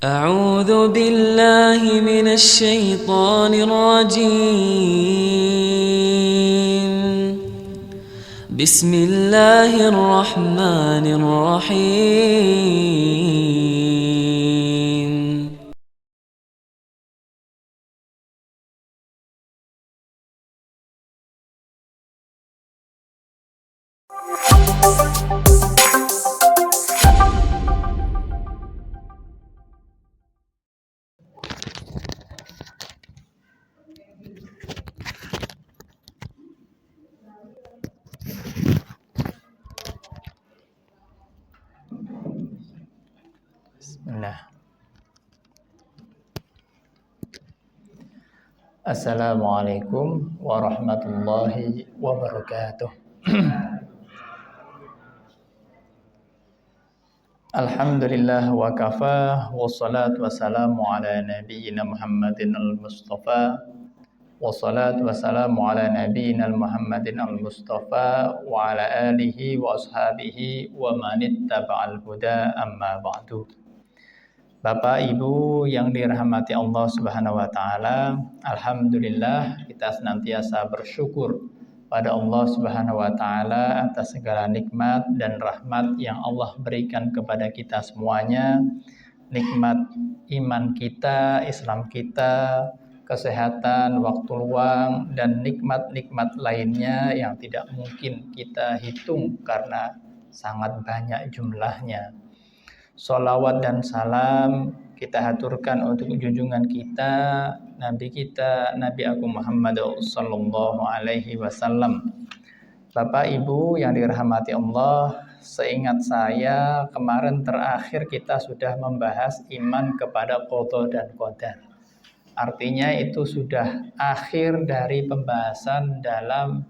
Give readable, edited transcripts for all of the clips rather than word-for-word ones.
أعوذ بالله من الشيطان الرجيم. بسم الله الرحمن الرحيم. Bismillah. Assalamualaikum warahmatullahi wabarakatuh. Alhamdulillah wa kafa, wassalatu wassalamu ala nabiyyina Muhammadin al-Mustafa, wassalatu wassalamu ala nabiyyina Muhammadin al-Mustafa wa ala alihi wa ashabihi wa manittaba'al huda amma ba'du. Bapak Ibu yang dirahmati Allah Subhanahu wa taala, alhamdulillah kita senantiasa bersyukur pada Allah Subhanahu wa taala atas segala nikmat dan rahmat yang Allah berikan kepada kita semuanya. Nikmat iman kita, Islam kita, kesehatan, waktu luang, dan nikmat-nikmat lainnya yang tidak mungkin kita hitung karena sangat banyak jumlahnya. Sholawat dan salam kita haturkan untuk junjungan kita, Nabi Agung Muhammad sallallahu alaihi wasallam. Bapak Ibu yang dirahmati Allah, seingat saya kemarin terakhir kita sudah membahas iman kepada qada dan qadar. Artinya itu sudah akhir dari pembahasan dalam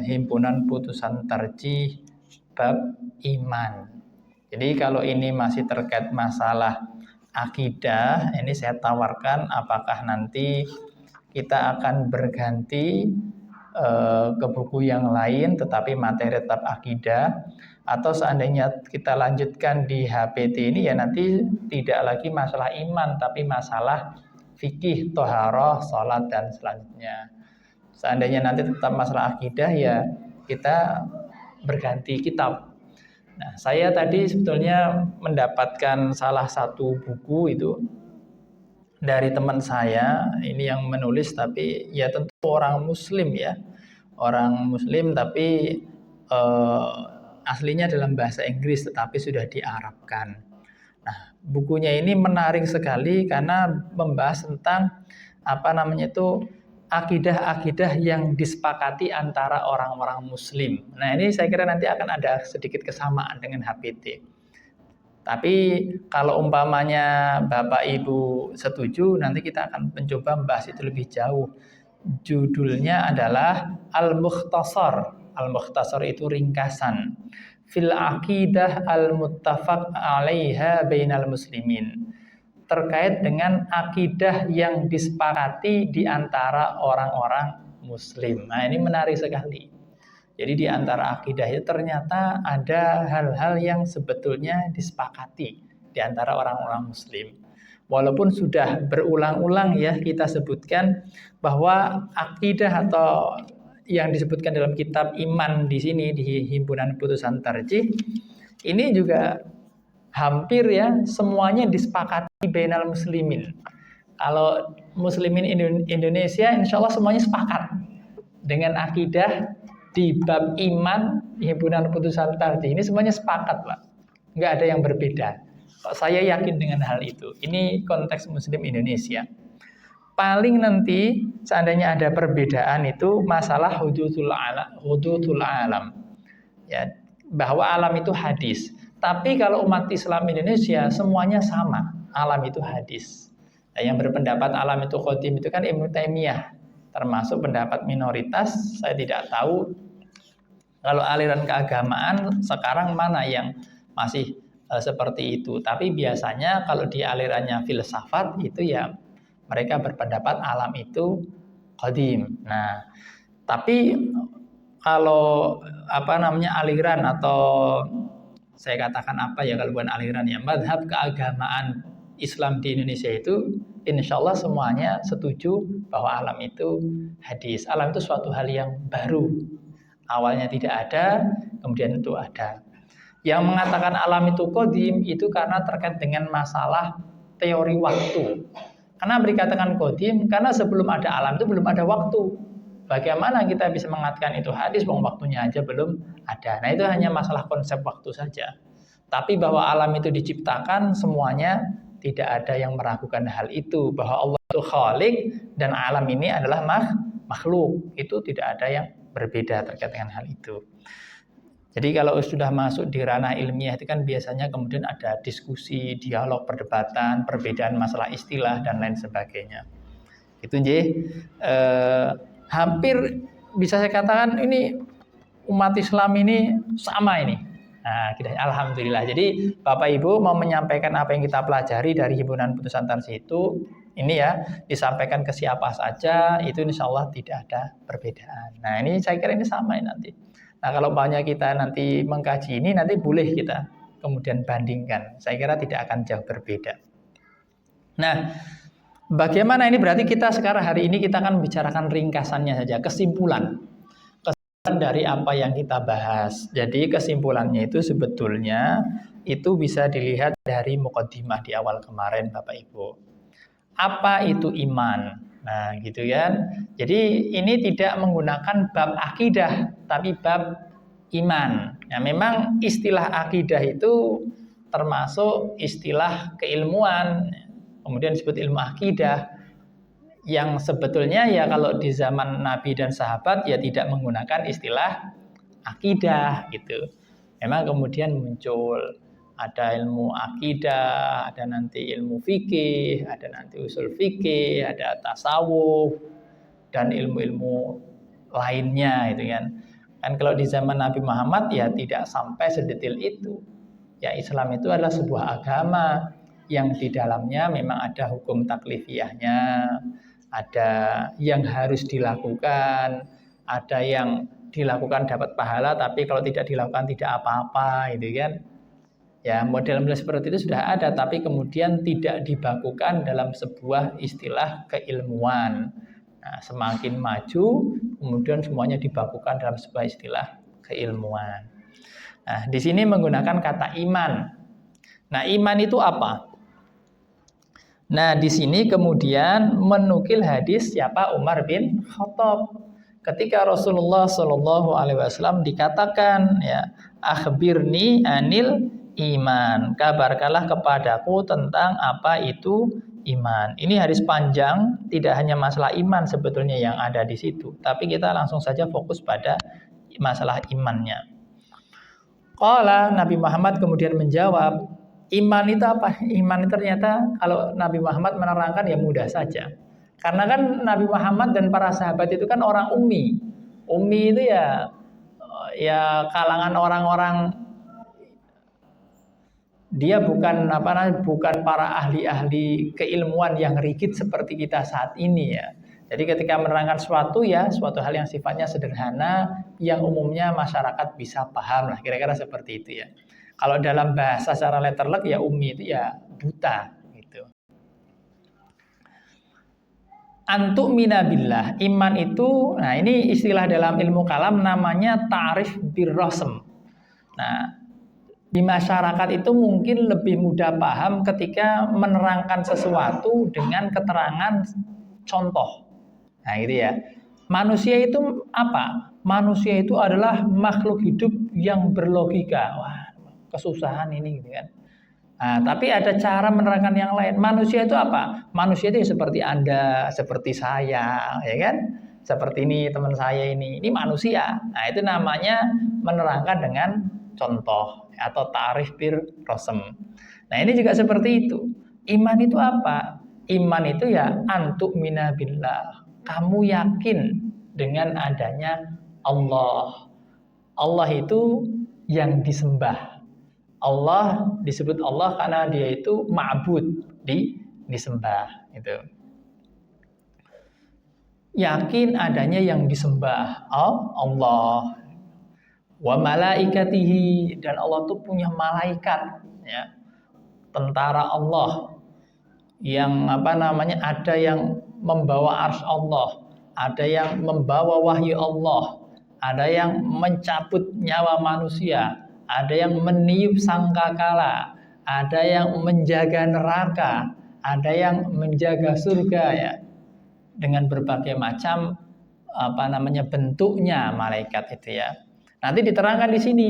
himpunan putusan tarjih bab iman. Jadi kalau ini masih terkait masalah akidah, ini saya tawarkan apakah nanti kita akan berganti ke buku yang lain tetapi materi tetap akidah, atau seandainya kita lanjutkan di HPT ini ya nanti tidak lagi masalah iman tapi masalah fikih, toharoh, sholat dan selanjutnya. Seandainya nanti tetap masalah akidah ya kita berganti kitab. Nah, saya tadi sebetulnya mendapatkan salah satu buku itu dari teman saya, ini yang menulis tapi ya tentu orang muslim ya. Orang muslim tapi aslinya dalam bahasa Inggris tetapi sudah diarabkan. Nah, bukunya ini menarik sekali karena membahas tentang akidah-akidah yang disepakati antara orang-orang muslim. Nah, ini saya kira nanti akan ada sedikit kesamaan dengan HPT. Tapi kalau umpamanya Bapak Ibu setuju, nanti kita akan mencoba membahas itu lebih jauh. Judulnya adalah Al-Mukhtasar. Al-Mukhtasar itu ringkasan. Fil aqidah al-muttafaq 'alaiha bainal muslimin. Terkait dengan akidah yang disepakati di antara orang-orang muslim. Nah, ini menarik sekali. Jadi di antara akidah itu ternyata ada hal-hal yang sebetulnya disepakati di antara orang-orang muslim. Walaupun sudah berulang-ulang ya kita sebutkan bahwa akidah atau yang disebutkan dalam kitab iman di sini di himpunan putusan tarjih ini juga hampir ya semuanya disepakati bainal muslimin. Kalau muslimin Indonesia insya Allah semuanya sepakat dengan akidah di bab iman himpunan putusan tarjih ini semuanya sepakat Pak. Nggak ada yang berbeda. Saya yakin dengan hal itu. Ini konteks muslim Indonesia. Paling nanti seandainya ada perbedaan itu masalah hududul alam. Ya, bahwa alam itu hadis. Tapi kalau umat Islam Indonesia semuanya sama, alam itu hadis. Nah, yang berpendapat alam itu qadim itu kan Ibnu Taimiyah, termasuk pendapat minoritas. Saya tidak tahu kalau aliran keagamaan sekarang mana yang masih seperti itu. Tapi biasanya kalau di alirannya filsafat itu ya mereka berpendapat alam itu qadim. Nah, tapi kalau aliran atau saya katakan kalau bukan aliran ya, mazhab keagamaan Islam di Indonesia itu insya Allah semuanya setuju bahwa alam itu hadis. Alam itu suatu hal yang baru. Awalnya tidak ada, kemudian itu ada. Yang mengatakan alam itu qadim itu karena terkait dengan masalah teori waktu. Karena dikatakan qadim karena sebelum ada alam itu belum ada waktu. Bagaimana kita bisa mengatakan itu hadis, waktunya aja belum ada. Nah itu hanya masalah konsep waktu saja. Tapi bahwa alam itu diciptakan semuanya, tidak ada yang meragukan hal itu. Bahwa Allah itu khalik dan alam ini adalah makhluk. Itu tidak ada yang berbeda terkait dengan hal itu. Jadi kalau sudah masuk di ranah ilmiah itu kan biasanya kemudian ada diskusi, dialog, perdebatan, perbedaan masalah istilah dan lain sebagainya. Itu hampir bisa saya katakan ini umat Islam ini sama ini. Nah, alhamdulillah. Jadi Bapak Ibu mau menyampaikan apa yang kita pelajari dari himpunan putusan tarjih itu, ini ya disampaikan ke siapa saja, itu insya Allah tidak ada perbedaan. Nah ini saya kira ini sama ini nanti. Nah kalau banyak kita nanti mengkaji ini, nanti boleh kita kemudian bandingkan. Saya kira tidak akan jauh berbeda. Nah, bagaimana ini berarti kita sekarang hari ini kita akan bicarakan ringkasannya saja, kesimpulan dari apa yang kita bahas. Jadi kesimpulannya itu sebetulnya itu bisa dilihat dari muqaddimah di awal kemarin Bapak Ibu. Apa itu iman? Nah gitu kan. Jadi ini tidak menggunakan bab akidah, tapi bab iman. Ya, memang istilah akidah itu termasuk istilah keilmuan. Kemudian disebut ilmu akidah. Yang sebetulnya ya kalau di zaman Nabi dan sahabat ya tidak menggunakan istilah akidah gitu. Memang kemudian muncul ada ilmu akidah, ada nanti ilmu fikih, ada nanti usul fikih, ada tasawuf dan ilmu-ilmu lainnya gitu kan. Kan kalau di zaman Nabi Muhammad ya tidak sampai sedetail itu. Ya Islam itu adalah sebuah agama yang di dalamnya memang ada hukum taklifiyahnya, ada yang harus dilakukan, ada yang dilakukan dapat pahala, tapi kalau tidak dilakukan tidak apa-apa, gitu kan? Ya model-model seperti itu sudah ada, tapi kemudian tidak dibakukan dalam sebuah istilah keilmuan. Nah, semakin maju, kemudian semuanya dibakukan dalam sebuah istilah keilmuan. Nah, di sini menggunakan kata iman. Nah, iman itu apa? Nah, di sini kemudian menukil hadis siapa Umar bin Khattab. Ketika Rasulullah Shallallahu Alaihi Wasallam dikatakan, ya, akhbirni anil iman, kabarkanlah kepadaku tentang apa itu iman. Ini hadis panjang, tidak hanya masalah iman sebetulnya yang ada di situ, tapi kita langsung saja fokus pada masalah imannya. Qala Nabi Muhammad kemudian menjawab, iman itu apa? Iman itu ternyata kalau Nabi Muhammad menerangkan ya mudah saja. Karena kan Nabi Muhammad dan para sahabat itu kan orang ummi. Ummi itu ya kalangan orang-orang, dia bukan bukan para ahli-ahli keilmuan yang rigid seperti kita saat ini ya. Jadi ketika menerangkan suatu hal yang sifatnya sederhana yang umumnya masyarakat bisa paham lah, kira-kira seperti itu ya. Kalau dalam bahasa secara letterlek ya ummi itu ya buta gitu. Antu'mina billah, iman itu, nah ini istilah dalam ilmu kalam namanya ta'rif birrasm. Nah, di masyarakat itu mungkin lebih mudah paham ketika menerangkan sesuatu dengan keterangan contoh. Nah, gitu ya. Manusia itu apa? Manusia itu adalah makhluk hidup yang berlogika. Wah, kesusahan ini gitu kan. Nah, tapi ada cara menerangkan yang lain. Manusia itu apa? Manusia itu seperti Anda, seperti saya, ya kan? Seperti ini teman saya ini manusia. Nah, itu namanya menerangkan dengan contoh atau ta'rif bir rasm. Nah, ini juga seperti itu. Iman itu apa? Iman itu ya antu'mina billah. Kamu yakin dengan adanya Allah. Allah itu yang disembah. Allah disebut Allah karena dia itu ma'bud, disembah itu. Yakin adanya yang disembah Allah. Wa malaikatihi, dan Allah tuh punya malaikat ya. Tentara Allah. yang ada yang membawa arsy Allah, ada yang membawa wahyu Allah, ada yang mencabut nyawa manusia, ada yang meniup sangkakala, ada yang menjaga neraka, ada yang menjaga surga, ya, dengan berbagai macam bentuknya malaikat itu, ya. Nanti diterangkan di sini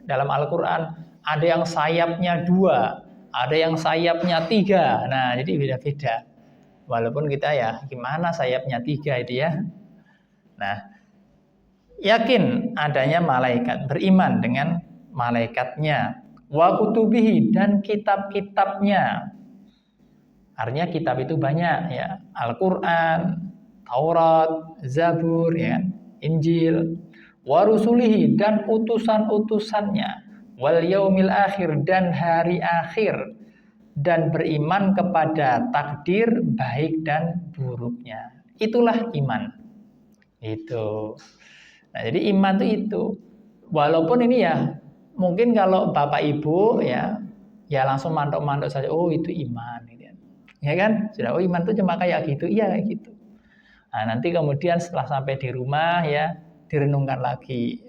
dalam Al-Qur'an, ada yang sayapnya 2, ada yang sayapnya 3. Nah, jadi beda-beda. Walaupun kita ya gimana sayapnya 3 itu, ya. Nah, yakin adanya malaikat, beriman dengan malaikatnya, wa kutubihi, dan kitab-kitabnya. Artinya kitab itu banyak, ya. Al-Qur'an, Taurat, Zabur, ya, Injil, wa rusulihi, dan utusan-utusannya, wal yaumil akhir, dan hari akhir, dan beriman kepada takdir baik dan buruknya. Itulah iman. Itu. Nah, jadi iman itu. Walaupun ini ya mungkin kalau Bapak Ibu ya langsung mantok-mantok saja, oh itu iman, gitu. Ya kan? Sudah, oh iman itu cuma kayak gitu. Iya, kayak gitu. Nah, nanti kemudian setelah sampai di rumah, ya, direnungkan lagi.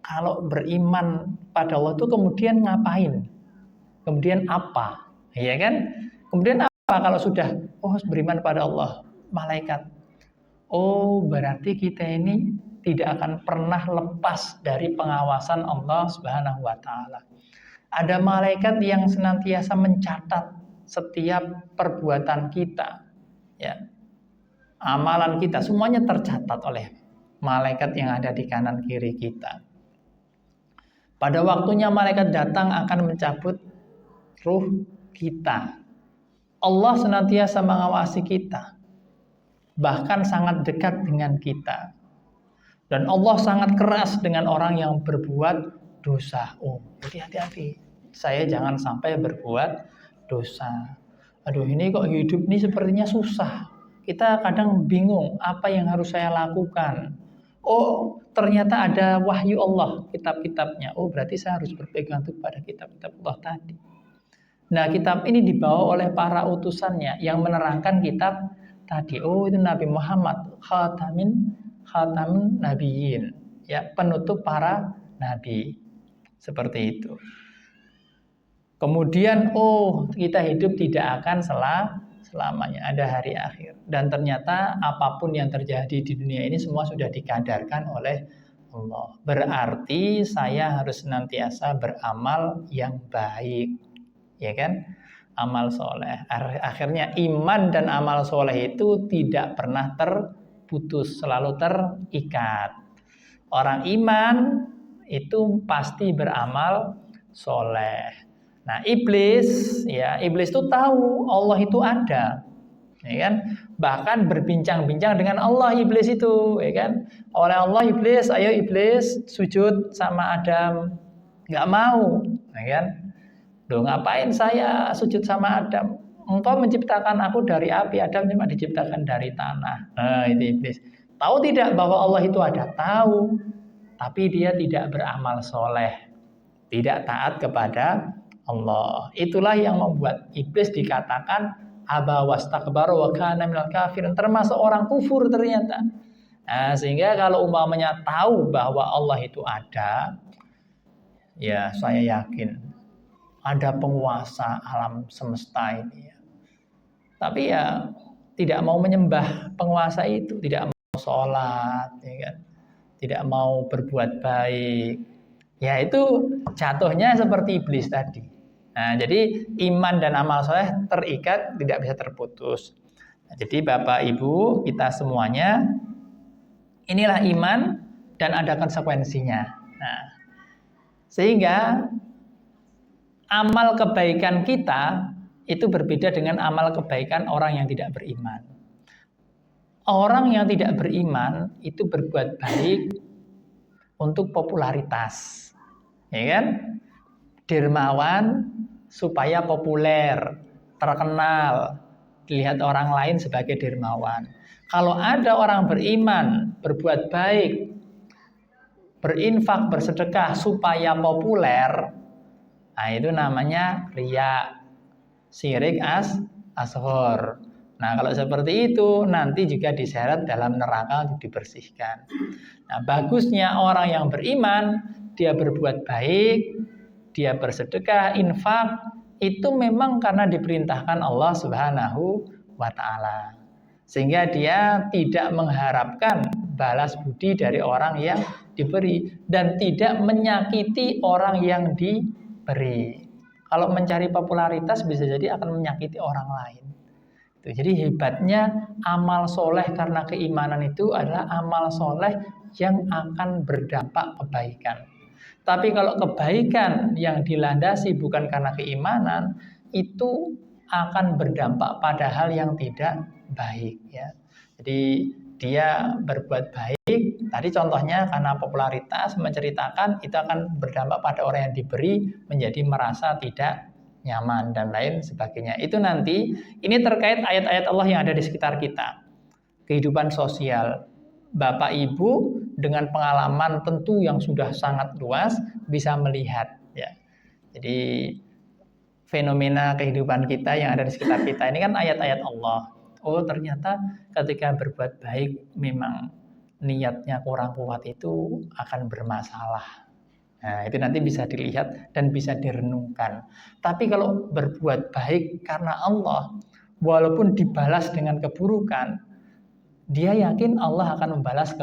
Kalau beriman pada Allah itu kemudian ngapain? Kemudian apa? Ya kan? Kemudian apa kalau sudah beriman pada Allah, malaikat? Oh, berarti kita ini tidak akan pernah lepas dari pengawasan Allah Subhanahu wa taala. Ada malaikat yang senantiasa mencatat setiap perbuatan kita, ya. Amalan kita semuanya tercatat oleh malaikat yang ada di kanan kiri kita. Pada waktunya malaikat datang akan mencabut ruh kita. Allah senantiasa mengawasi kita, bahkan sangat dekat dengan kita. Dan Allah sangat keras dengan orang yang berbuat dosa. Oh, jadi hati-hati. Saya jangan sampai berbuat dosa. Aduh, ini kok hidup ini sepertinya susah. Kita kadang bingung apa yang harus saya lakukan. Oh, ternyata ada wahyu Allah, kitab-kitabnya. Oh, berarti saya harus berpegang teguh pada kitab-kitab Allah tadi. Nah, kitab ini dibawa oleh para utusannya yang menerangkan kitab tadi. Oh, itu Nabi Muhammad, khatamun nabiyyin, ya, penutup para nabi. Seperti itu. Kemudian, kita hidup tidak akan selamanya, ada hari akhir. Dan ternyata apapun yang terjadi di dunia ini semua sudah dikadarkan oleh Allah. Berarti saya harus senantiasa beramal yang baik, ya kan? Amal soleh. Akhirnya iman dan amal soleh itu tidak pernah terputus, selalu terikat. Orang iman itu pasti beramal soleh. Nah, iblis itu tahu Allah itu ada, ya kan? Bahkan berbincang-bincang dengan Allah iblis itu, ya kan? Oleh Allah iblis, ayo iblis sujud sama Adam, nggak mau, ya kan? Loh, ngapain saya sujud sama Adam? Engkau menciptakan aku dari api, Adam cuma diciptakan dari tanah. Nah, itu iblis. Tahu tidak bahwa Allah itu ada? Tahu, tapi dia tidak beramal soleh, tidak taat kepada Allah. Itulah yang membuat iblis dikatakan aba wastakbara wa kana minal kafirin, termasuk orang kufur ternyata. Nah, sehingga kalau umpamanya tahu bahwa Allah itu ada, ya saya yakin ada penguasa alam semesta ini, ya. Tapi ya tidak mau menyembah penguasa itu, tidak mau sholat, ya kan? Tidak mau berbuat baik. Ya itu jatuhnya seperti iblis tadi. Nah, jadi iman dan amal soleh terikat, tidak bisa terputus. Nah, jadi Bapak Ibu kita semuanya, inilah iman dan ada konsekuensinya. Nah, sehingga amal kebaikan kita itu berbeda dengan amal kebaikan orang yang tidak beriman. Orang yang tidak beriman itu berbuat baik untuk popularitas, ya kan? Dermawan supaya populer, terkenal, dilihat orang lain sebagai dermawan. Kalau ada orang beriman, berbuat baik, berinfak, bersedekah supaya populer, nah itu namanya riya, syirik ashghar. Nah, kalau seperti itu nanti juga diseret dalam neraka untuk dibersihkan. Nah, bagusnya orang yang beriman, dia berbuat baik, dia bersedekah, infak, itu memang karena diperintahkan Allah Subhanahu wa taala. Sehingga dia tidak mengharapkan balas budi dari orang yang diberi dan tidak menyakiti orang yang diberi. Kalau mencari popularitas bisa jadi akan menyakiti orang lain. Jadi hebatnya amal soleh karena keimanan itu adalah amal soleh yang akan berdampak kebaikan. Tapi kalau kebaikan yang dilandasi bukan karena keimanan, itu akan berdampak pada hal yang tidak baik. Ya. Jadi dia berbuat baik, tadi contohnya karena popularitas menceritakan, itu akan berdampak pada orang yang diberi menjadi merasa tidak nyaman dan lain sebagainya. Itu nanti ini terkait ayat-ayat Allah yang ada di sekitar kita. Kehidupan sosial. Bapak Ibu dengan pengalaman tentu yang sudah sangat luas bisa melihat ya. Jadi fenomena kehidupan kita yang ada di sekitar kita ini kan ayat-ayat Allah. Oh, ternyata ketika berbuat baik memang niatnya kurang kuat itu akan bermasalah. Nah, itu nanti bisa dilihat dan bisa direnungkan. Tapi kalau berbuat baik karena Allah, walaupun dibalas dengan keburukan, dia yakin Allah akan membalas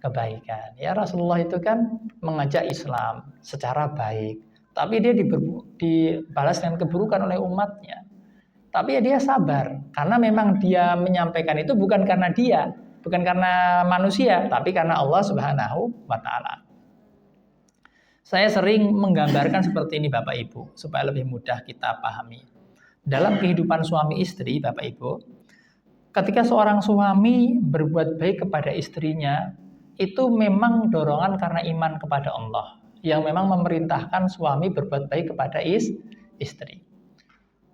kebaikan. Ya, Rasulullah itu kan mengajak Islam secara baik, tapi dia dibalas dengan keburukan oleh umatnya. Tapi ya dia sabar, karena memang dia menyampaikan itu bukan karena dia, bukan karena manusia, tapi karena Allah Subhanahu wa taala. Saya sering menggambarkan seperti ini Bapak Ibu, supaya lebih mudah kita pahami. Dalam kehidupan suami istri, Bapak Ibu, ketika seorang suami berbuat baik kepada istrinya, itu memang dorongan karena iman kepada Allah, yang memang memerintahkan suami berbuat baik kepada istri.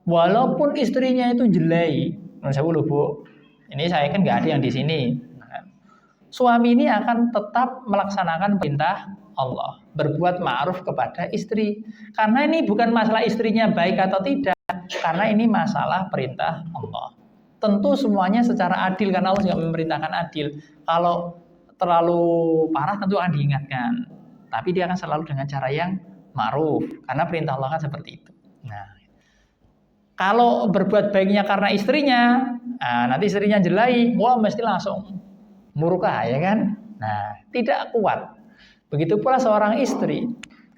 Walaupun istrinya itu jelai, saya Bu, ini saya kan nggak ada yang di sini. Suami ini akan tetap melaksanakan perintah Allah, berbuat ma'ruf kepada istri. Karena ini bukan masalah istrinya baik atau tidak, karena ini masalah perintah Allah. Tentu semuanya secara adil, karena Allah juga memerintahkan adil. Kalau terlalu parah tentu akan diingatkan. Tapi dia akan selalu dengan cara yang ma'ruf, karena perintah Allah kan seperti itu. Nah, kalau berbuat baiknya karena istrinya, nanti istrinya jelai, wah mesti langsung murka, ya kan? Nah, tidak kuat. Begitu pula seorang istri,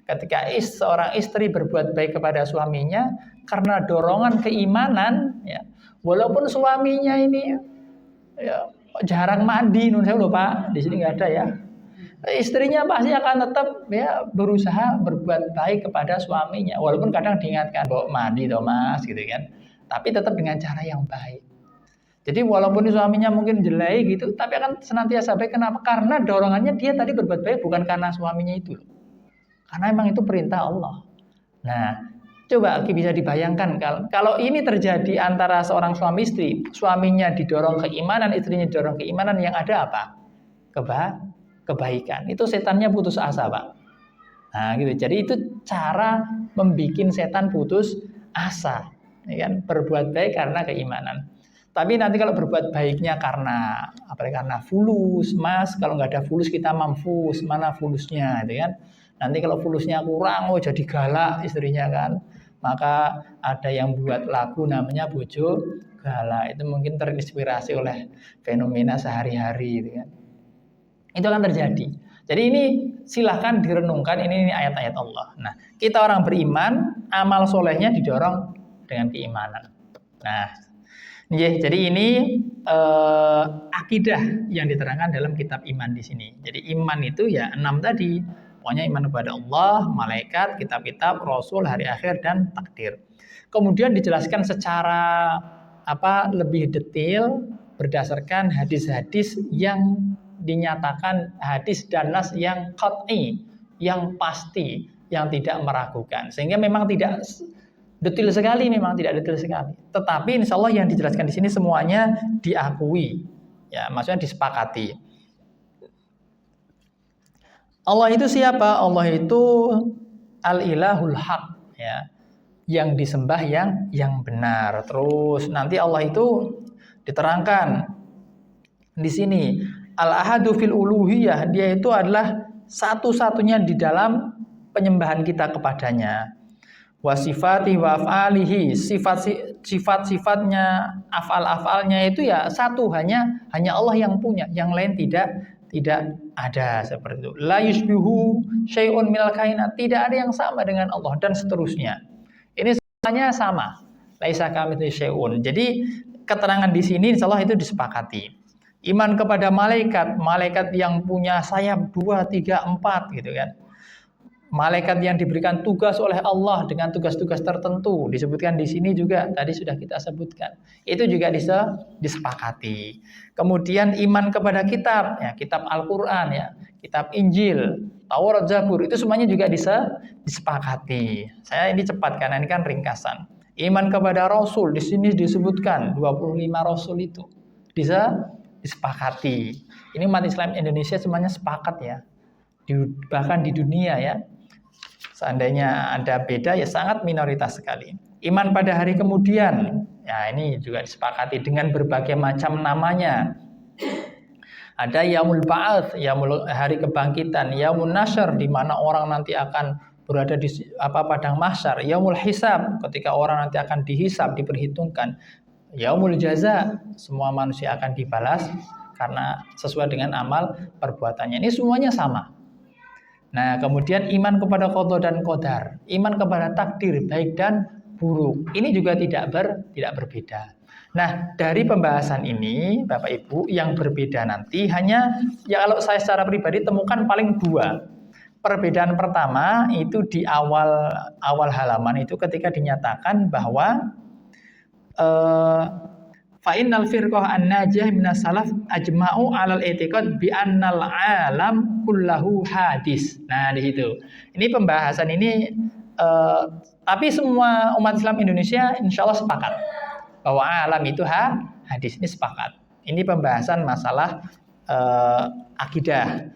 ketika seorang istri berbuat baik kepada suaminya karena dorongan keimanan, ya, walaupun suaminya ini ya, jarang mandi, nun saya lupa, di sini nggak ada ya. Istrinya pasti akan tetap ya berusaha berbuat baik kepada suaminya, walaupun kadang diingatkan bawa mandi toh mas, gitu kan. Tapi tetap dengan cara yang baik. Jadi walaupun suaminya mungkin jelek gitu, tapi akan senantiasa baik. Kenapa? Karena dorongannya dia tadi berbuat baik bukan karena suaminya itu. Karena emang itu perintah Allah. Nah, coba bisa dibayangkan kalau ini terjadi antara seorang suami istri, suaminya didorong keimanan, istrinya didorong keimanan, yang ada apa? Kebaikan. Itu setannya putus asa, Pak. Nah, gitu. Jadi itu cara membuat setan putus asa, ya kan? Berbuat baik karena keimanan. Tapi nanti kalau berbuat baiknya karena karena fulus, mas, kalau nggak ada fulus kita mamfus, mana fulusnya, gitu kan? Nanti kalau fulusnya kurang, jadi galak istrinya kan? Maka ada yang buat lagu namanya Bojo Galak. Itu mungkin terinspirasi oleh fenomena sehari-hari, gitu kan? Itu akan terjadi. Jadi ini silahkan direnungkan, ini ayat-ayat Allah. Nah, kita orang beriman, amal solehnya didorong dengan keimanan. Nah, jadi ini akidah yang diterangkan dalam kitab iman di sini. Jadi iman itu ya 6 tadi. Pokoknya iman kepada Allah, malaikat, kitab-kitab, rasul, hari akhir, dan takdir. Kemudian dijelaskan secara lebih detail berdasarkan hadis-hadis yang dinyatakan hadis dan nas yang qat'i, yang pasti, yang tidak meragukan. Sehingga memang tidak detail sekali, memang tidak detail sekali. Tetapi insya Allah yang dijelaskan di sini semuanya diakui, ya, maksudnya disepakati. Allah itu siapa? Allah itu al-ilahul haq, ya, yang disembah yang benar. Terus nanti Allah itu diterangkan di sini al-ahadu fil uluhiyah, dia itu adalah satu-satunya di dalam penyembahan kita kepadanya. Wa sifati wa af'alihi, sifat-sifatnya, af'al-af'alnya itu ya satu, hanya Allah yang punya, yang lain tidak ada, seperti itu. La yusbihu syai'un minal kainat, tidak ada yang sama dengan Allah, dan seterusnya. Ini semuanya sama. Laisa kamitslihi syai'un. Jadi keterangan di sini insyaallah itu disepakati. Iman kepada malaikat yang punya sayap 2, 3, 4 gitu kan. Malaikat yang diberikan tugas oleh Allah dengan tugas-tugas tertentu, disebutkan di sini juga tadi sudah kita sebutkan. Itu juga disepakati. Kemudian iman kepada kitab, ya, kitab Al-Qur'an, ya, kitab Injil, Taurat, Zabur, itu semuanya juga disepakati. Saya ini cepat karena ini kan ringkasan. Iman kepada Rasul, di sini disebutkan 25 Rasul itu disepakati. Ini umat Islam Indonesia semuanya sepakat ya. Bahkan di dunia ya. Seandainya ada beda ya sangat minoritas sekali. Iman pada hari kemudian, ya ini juga disepakati dengan berbagai macam namanya. Ada Yaumul Ba'ats, Yaumul hari kebangkitan, Yaumun Nasyr di mana orang nanti akan berada di padang mahsyar, Yaumul Hisab ketika orang nanti akan dihisab, diperhitungkan, Yaumul Jaza, semua manusia akan dibalas karena sesuai dengan amal perbuatannya. Ini semuanya sama. Nah, kemudian iman kepada qada dan qadar, iman kepada takdir baik dan buruk. Ini juga tidak berbeda. Nah, dari pembahasan ini, Bapak Ibu, yang berbeda nanti hanya ya kalau saya secara pribadi temukan paling 2. Perbedaan pertama itu di awal halaman itu ketika dinyatakan bahwa fa innal firqah an-najih minas salaf ajma'u 'alal i'tiqad bi annal 'alam kullahu hadis. Nah, di situ. Ini pembahasan ini tapi semua umat Islam Indonesia insyaallah sepakat bahwa alam itu hadis, ini sepakat. Ini pembahasan masalah akidah.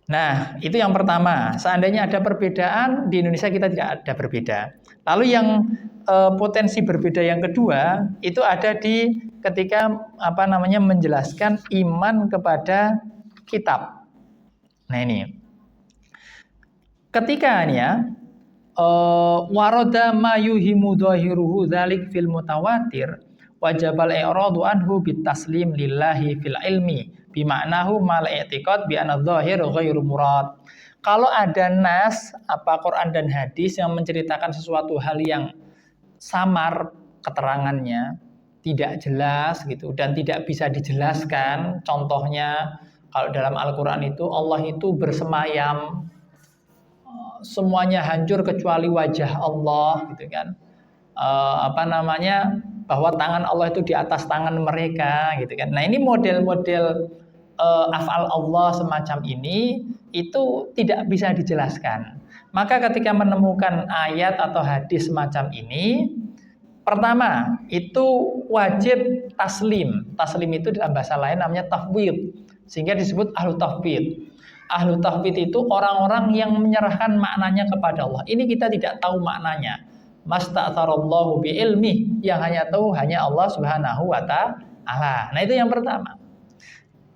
Nah, itu yang pertama. Seandainya ada perbedaan di Indonesia kita tidak ada berbeda. Lalu yang potensi berbeda yang kedua itu ada di ketika menjelaskan iman kepada kitab. Nah ini ketika ini ya waroda ma yuhimu dhahiruhu dzalik fil mutawatir wajabal i'radu anhu bitaslim lillahi fil ilmi bima'nahu mal i'tiqad bi anna dhahir ghairu murad. Kalau ada nas Quran dan hadis yang menceritakan sesuatu hal yang samar keterangannya, tidak jelas gitu dan tidak bisa dijelaskan. Contohnya kalau dalam Al-Qur'an itu Allah itu bersemayam, semuanya hancur kecuali wajah Allah gitu kan. Bahwa tangan Allah itu di atas tangan mereka gitu kan. Nah, ini model-model af'al Allah semacam ini itu tidak bisa dijelaskan. Maka ketika menemukan ayat atau hadis semacam ini, pertama itu wajib taslim. Taslim itu dalam bahasa lain namanya tafwid, sehingga disebut ahlu tafwid. Ahlu tafwid itu orang-orang yang menyerahkan maknanya kepada Allah. Ini kita tidak tahu maknanya. Masta'tarallahu bi ilmi, yang hanya tahu hanya Allah Subhanahu wa ta'ala. Nah, itu yang pertama.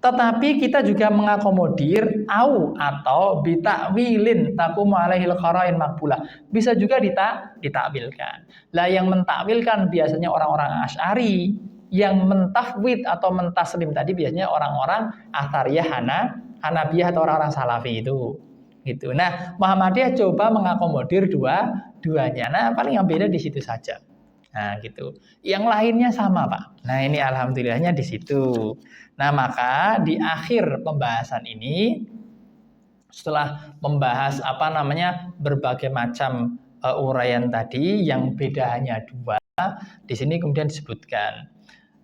Tetapi kita juga mengakomodir atau bitakwilin taqumu alaihil qara'in maqbulah. Bisa juga ditakwilkan. Lah yang mentakwilkan biasanya orang-orang Asy'ari, yang mentafwid atau mentaslim tadi biasanya orang-orang Athariyah, Hanabiyah atau orang-orang Salafi itu. Gitu. Nah, Muhammadiyah coba mengakomodir duanya. Nah, paling yang beda di situ saja. Nah, gitu. Yang lainnya sama, Pak. Nah, ini alhamdulillahnya di situ. Nah, maka di akhir pembahasan ini setelah membahas berbagai macam uraian tadi yang beda hanya 2, di sini kemudian disebutkan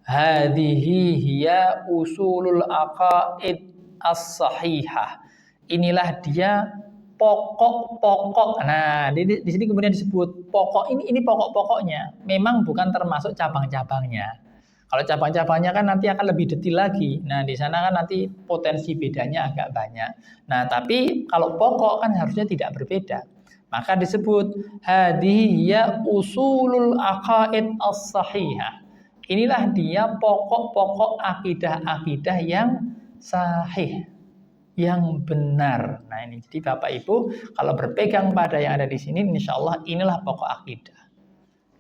hadhihi hiya usulul aqaid as-sahihah. Inilah dia pokok-pokok. Nah, di sini kemudian disebut pokok ini pokok-pokoknya. Memang bukan termasuk cabang-cabangnya. Kalau cabang-cabangnya kan nanti akan lebih detail lagi. Nah, di sana kan nanti potensi bedanya agak banyak. Nah, tapi kalau pokok kan harusnya tidak berbeda. Maka disebut hadhihi ya usulul aqaid as-sahihah. Inilah dia pokok-pokok akidah-akidah yang sahih, yang benar. Nah ini, jadi Bapak Ibu kalau berpegang pada yang ada di sini, insya Allah inilah pokok akidah.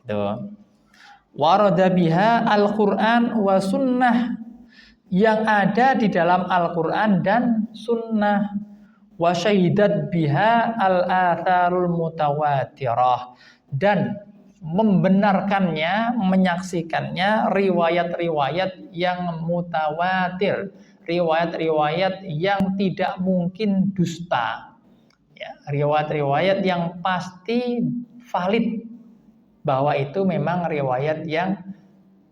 Tuh. Warada biha al-Quran wa sunnah, yang ada di dalam Al-Quran dan sunnah. Wa syahidat biha al-atharul mutawatirah, dan membenarkannya, menyaksikannya riwayat-riwayat yang mutawatir, riwayat-riwayat yang tidak mungkin dusta, ya, riwayat-riwayat yang pasti valid bahwa itu memang riwayat yang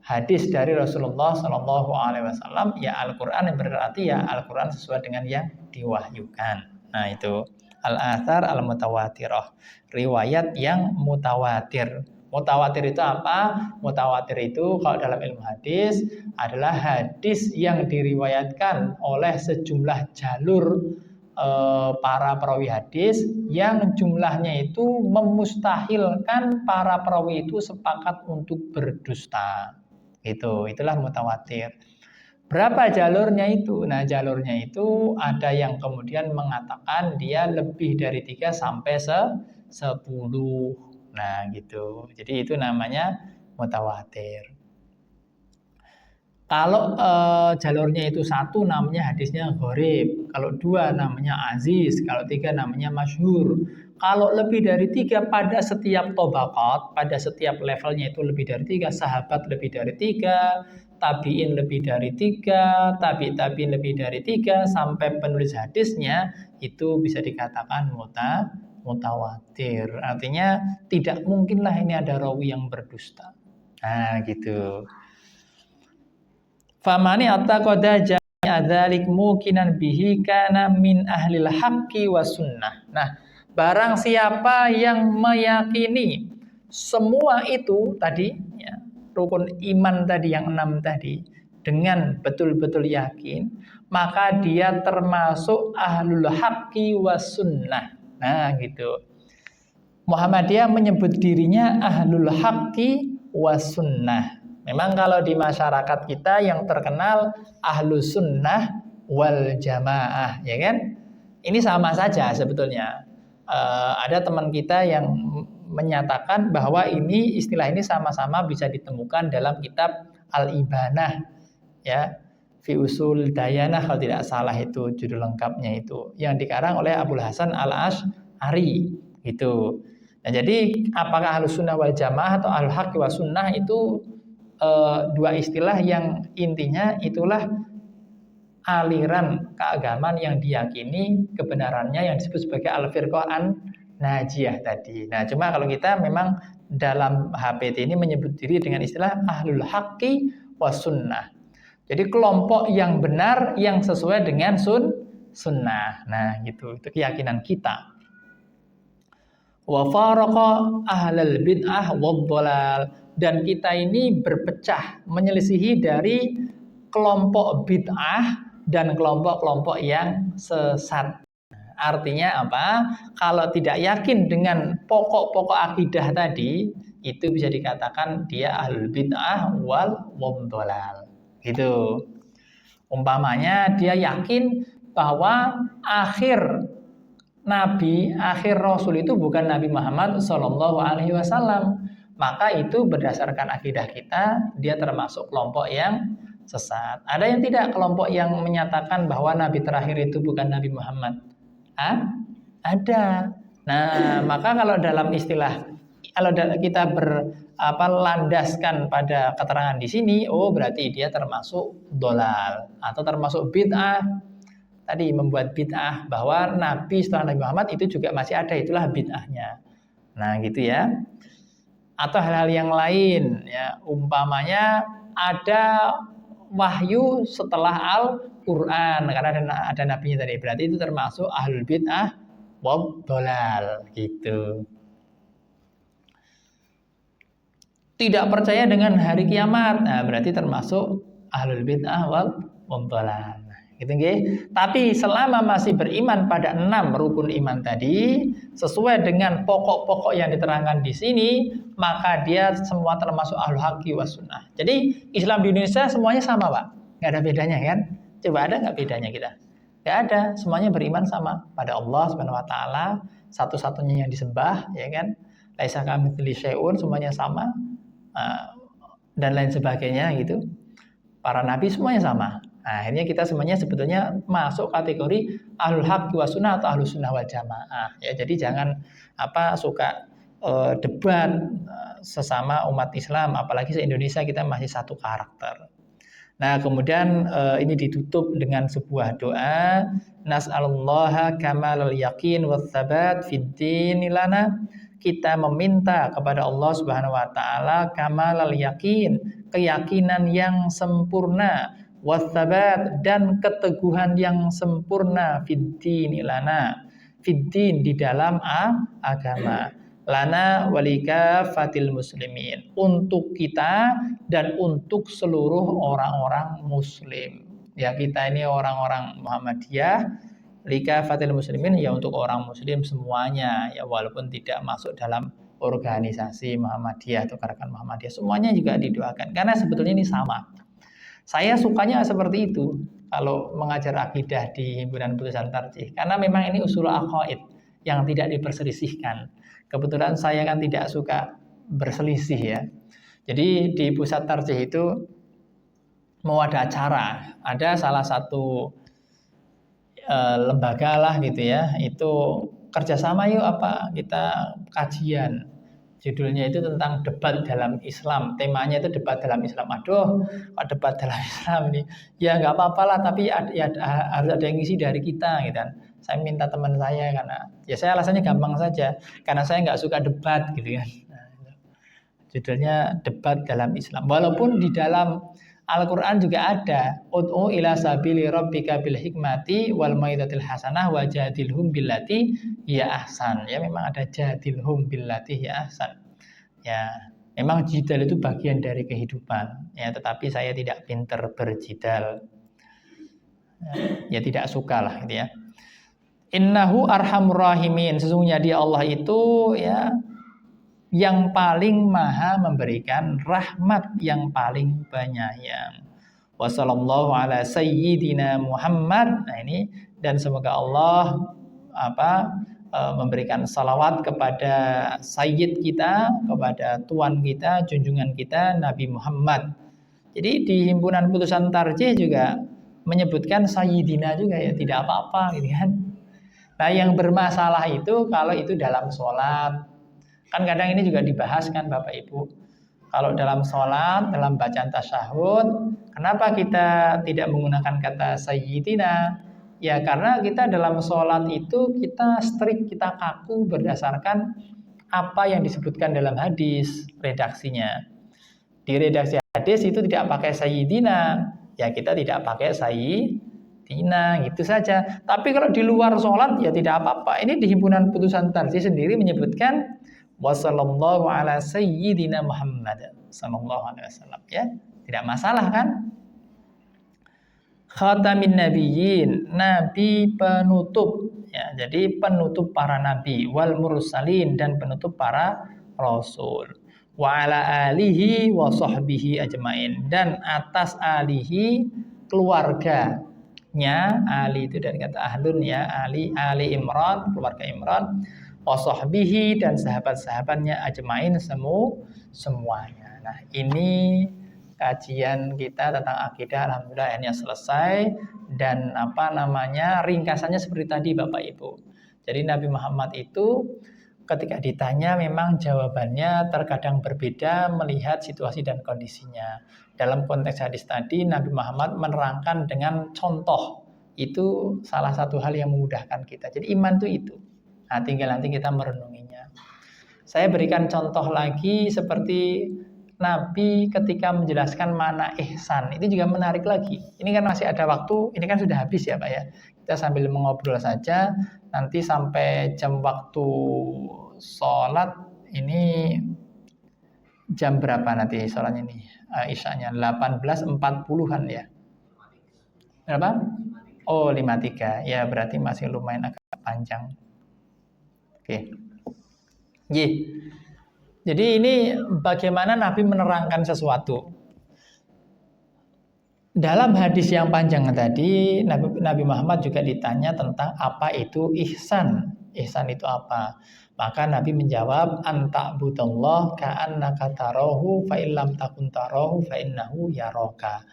hadis dari Rasulullah Shallallahu Alaihi Wasallam, ya Al-Quran, yang berarti ya Al-Quran sesuai dengan yang diwahyukan. Nah itu al-athar al-mutawatirah, riwayat yang mutawatir. Mutawatir itu apa? Mutawatir itu kalau dalam ilmu hadis adalah hadis yang diriwayatkan oleh sejumlah jalur para perawi hadis yang jumlahnya itu memustahilkan para perawi itu sepakat untuk berdusta. Itulah mutawatir. Berapa jalurnya itu? Nah, jalurnya itu ada yang kemudian mengatakan dia lebih dari 3 sampai 10. Nah, gitu. Jadi itu namanya mutawatir. Kalau jalurnya itu 1 namanya hadisnya gharib, kalau 2 namanya aziz, kalau 3 namanya masyhur. Kalau lebih dari 3 pada setiap tabaqat, pada setiap levelnya itu lebih dari 3, sahabat lebih dari 3, tabi'in lebih dari 3, tabi'in lebih dari 3, sampai penulis hadisnya itu bisa dikatakan mutawatir. Artinya tidak mungkinlah ini ada rawi yang berdusta. Nah, gitu. Famani attaqada jami'a dzalik mukinan bihi kana min ahlil haqqi wa sunnah. Nah, barang siapa yang meyakini semua itu tadi, ya, rukun iman tadi yang 6 tadi dengan betul-betul yakin, maka dia termasuk ahlul haqqi wa sunnah. Nah, gitu. Muhammadiyah menyebut dirinya ahlul haqqi wa sunnah. Memang kalau di masyarakat kita yang terkenal ahlus sunnah wal jamaah, ya kan? Ini sama saja sebetulnya. Ada teman kita yang menyatakan bahwa ini istilah ini sama-sama bisa ditemukan dalam kitab Al-Ibanah, ya, fi usul dayanah kalau tidak salah itu judul lengkapnya itu, yang dikarang oleh Abul Hasan Al-Asy'ari gitu. Nah, jadi apakah ahlus sunnah wal jamaah atau ahlul haqqi wa sunnah itu dua istilah yang intinya itulah aliran keagamaan yang diyakini kebenarannya yang disebut sebagai al-firqah an-najiyah tadi. Nah, cuma kalau kita memang dalam HPT ini menyebut diri dengan istilah ahlul haqqi wa sunnah. Jadi kelompok yang benar yang sesuai dengan sunnah. Nah, gitu. Itu keyakinan kita. Wa faraqa ahlal bid'ah wad dhalal, dan kita ini berpecah, menyelisihi dari kelompok bid'ah dan kelompok-kelompok yang sesat. Artinya apa? Kalau tidak yakin dengan pokok-pokok akidah tadi, itu bisa dikatakan dia ahlul bid'ah wal dhalal. Gitu. Umpamanya dia yakin bahwa akhir Nabi, akhir Rasul itu bukan Nabi Muhammad Shallallahu Alaihi Wasallam, maka itu berdasarkan akidah kita, dia termasuk kelompok yang sesat. Ada yang tidak, kelompok yang menyatakan bahwa Nabi terakhir itu bukan Nabi Muhammad. Ada. Nah, maka kalau dalam istilah, kalau kita landaskan pada keterangan di sini, oh berarti dia termasuk dolal atau termasuk bid'ah. Tadi membuat bid'ah bahwa Nabi setelah Nabi Muhammad itu juga masih ada, itulah bid'ahnya. Nah, gitu ya. Atau hal-hal yang lain, ya, umpamanya ada wahyu setelah Al-Qur'an karena ada nabinya tadi, berarti itu termasuk ahlul bid'ah wad dhalal gitu. Tidak percaya dengan hari kiamat, nah berarti termasuk ahlul bid'ah wad dhalal. Gitu nggih. Tapi selama masih beriman pada 6 rukun iman tadi, sesuai dengan pokok-pokok yang diterangkan di sini, maka dia semua termasuk ahlul haqqi was sunnah. Jadi Islam di Indonesia semuanya sama, Pak. Nggak ada bedanya kan? Coba ada nggak bedanya kita? Nggak ada. Semuanya beriman sama pada Allah Subhanahu wa taala, satu-satunya yang disembah, ya kan? Laisa kamitslihi syai'un, semuanya sama. Dan lain sebagainya gitu. Para nabi semuanya sama. Nah, akhirnya kita semuanya sebetulnya masuk kategori ahlul haq wa sunnah atau ahlus sunnah wal jamaah. Ya, jadi jangan suka debat sesama umat Islam, apalagi se-Indonesia kita masih satu karakter. Nah, kemudian ini ditutup dengan sebuah doa, nas'alullaha kamalal yaqin was sabat fid din lana. Kita meminta kepada Allah Subhanahu wa taala kamalal yaqin, keyakinan yang sempurna, wasabat, dan keteguhan yang sempurna fiddin lana, fiddin di dalam agama, lana walika fatil muslimin, untuk kita dan untuk seluruh orang-orang muslim. Ya, kita ini orang-orang Muhammadiyah, lika fatil muslimin, ya untuk orang muslim semuanya, ya walaupun tidak masuk dalam organisasi Muhammadiyah atau gerakan Muhammadiyah, semuanya juga didoakan karena sebetulnya ini sama. Saya sukanya seperti itu kalau mengajar akidah di himpunan putusan tarjih, karena memang ini usul aqaid yang tidak diperselisihkan. Kebetulan saya kan tidak suka berselisih ya. Jadi di pusat tarjih itu mau ada acara, ada salah satu lembaga lah gitu ya, itu kerjasama yuk kita kajian, judulnya itu tentang debat dalam Islam, temanya itu debat dalam Islam. Aduh, kok debat dalam Islam ini, ya nggak apa-apa lah, tapi harus ada yang ngisi dari kita gitu kan. Saya minta teman saya, karena ya saya alasannya gampang saja, karena saya nggak suka debat gitu kan. Judulnya debat dalam Islam, walaupun di dalam Al-Quran juga ada ud'u ila sabili rabbika bil hikmati wal mau'izatil hasanah wa jadilhum billati ya ahsan. Ya memang ada jadilhum billati ya ahsan. Ya, memang jidal itu bagian dari kehidupan. Ya, tetapi saya tidak pintar berjidal. Ya tidak suka lah gitu ya. Innahu arhamur rahimin. Sesungguhnya dia Allah itu ya yang paling maha memberikan rahmat, yang paling penyayang. Wassallallahu ala sayyidina Muhammad. Nah ini, dan semoga Allah memberikan salawat kepada sayyid kita, kepada tuan kita, junjungan kita, Nabi Muhammad. Jadi di himpunan putusan tarjih juga menyebutkan sayyidina juga, ya tidak apa-apa gitu kan. Nah yang bermasalah itu kalau itu dalam sholat. Kan kadang ini juga dibahas kan Bapak Ibu. Kalau dalam sholat, dalam bacaan tasyahud, kenapa kita tidak menggunakan kata sayyidina? Ya karena kita dalam sholat itu kita strict, kita kaku berdasarkan apa yang disebutkan dalam hadis, redaksinya. Di redaksi hadis itu tidak pakai sayyidina, ya kita tidak pakai sayyidina, gitu saja. Tapi kalau di luar sholat ya tidak apa-apa. Ini di himpunan putusan tarjih sendiri menyebutkan wassallallahu ala sayyidina Muhammad sallallahu alaihi wasallam, ya tidak masalah kan. Khatamin nabiyyin, nabi penutup, ya jadi penutup para nabi, wal mursalin, dan penutup para rasul, wa ala alihi wa sahbihi ajmain, dan atas alihi, keluarganya. Ali itu dari kata ahlun, ya Ali Imran, keluarga Imran, wasahbihi, dan sahabat-sahabatnya ajmain, semuanya. Nah ini kajian kita tentang akidah alhamdulillah akhirnya selesai, dan ringkasannya seperti tadi Bapak Ibu. Jadi Nabi Muhammad itu ketika ditanya memang jawabannya terkadang berbeda melihat situasi dan kondisinya. Dalam konteks hadis tadi Nabi Muhammad menerangkan dengan contoh, itu salah satu hal yang memudahkan kita. Jadi iman itu. Nah, tinggal nanti kita merenunginya. Saya berikan contoh lagi seperti Nabi ketika menjelaskan makna ihsan. Itu juga menarik lagi. Ini kan masih ada waktu, ini kan sudah habis ya Pak ya. Kita sambil mengobrol saja, nanti sampai jam waktu sholat ini jam berapa nanti sholat ini? Isyanya 18.40-an ya. Berapa? Oh, 53. Ya, berarti masih lumayan agak panjang. Oke. Ye. Jadi ini bagaimana Nabi menerangkan sesuatu. Dalam hadis yang panjang tadi, Nabi Muhammad juga ditanya tentang apa itu ihsan. Ihsan itu apa? Maka Nabi menjawab, anta budallah ka'annaka tarahu fa illam takun tarahu fa innahu yaraka.